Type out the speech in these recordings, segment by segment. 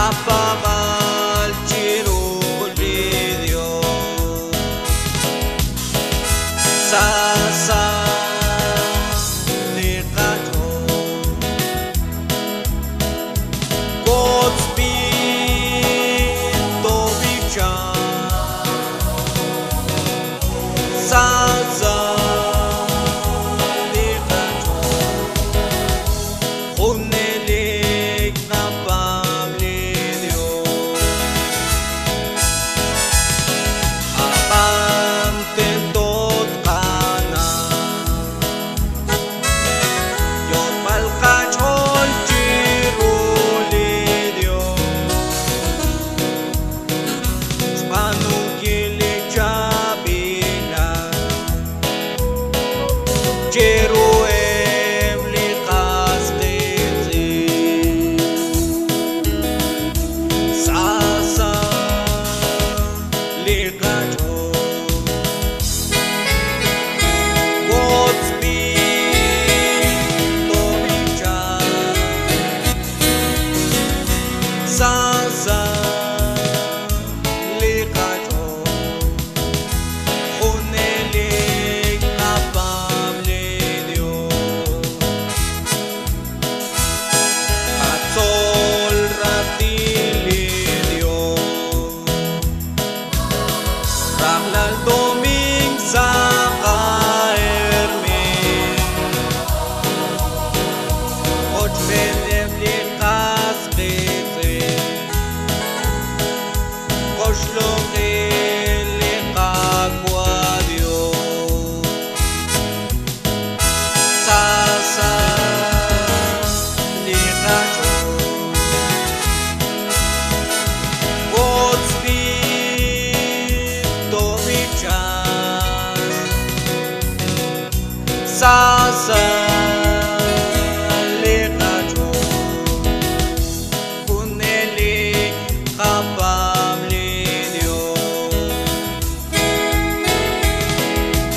Kapabal chirul video Sasa Nikato Godspeed Tobicha Sasa Nikato Hunelik na pamilyo Apantentot ka na Yon malkachon chirulidyo Spanukilik chabila Jeruem likas tezi Sasa likacho Godspeed Tobicha Sasa likacho Hunelik na pamilyo Atzol ratilidyo Raklal doming sa kaermin Och benem likas kete Koshloki likakwadyo Sasa likacho Godspeed Tobicha Sasa likacho Hunelik ka pamilyo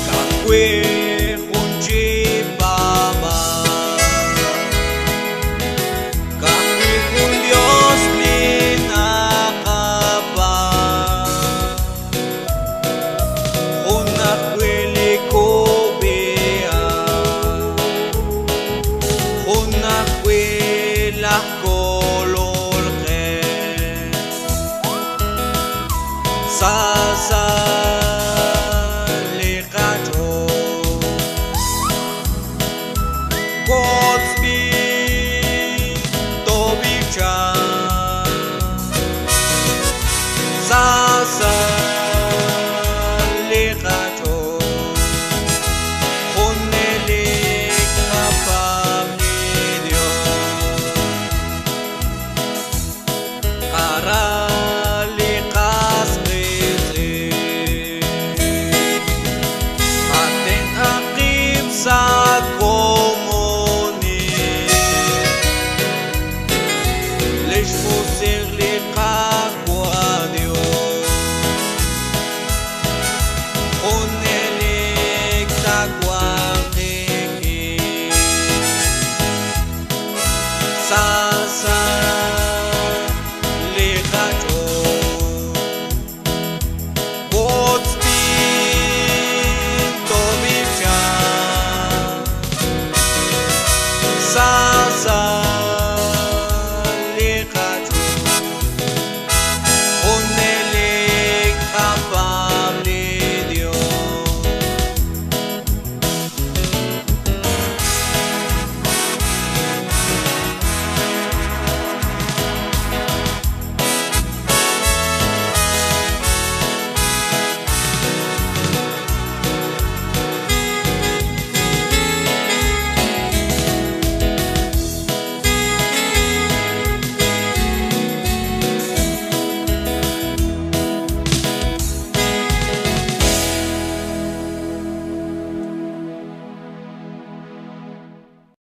Kakwe kunji baba Kakwe kun Diyos linakaba Hunakwe ko bea Hunakwe lahkolol ke Sasa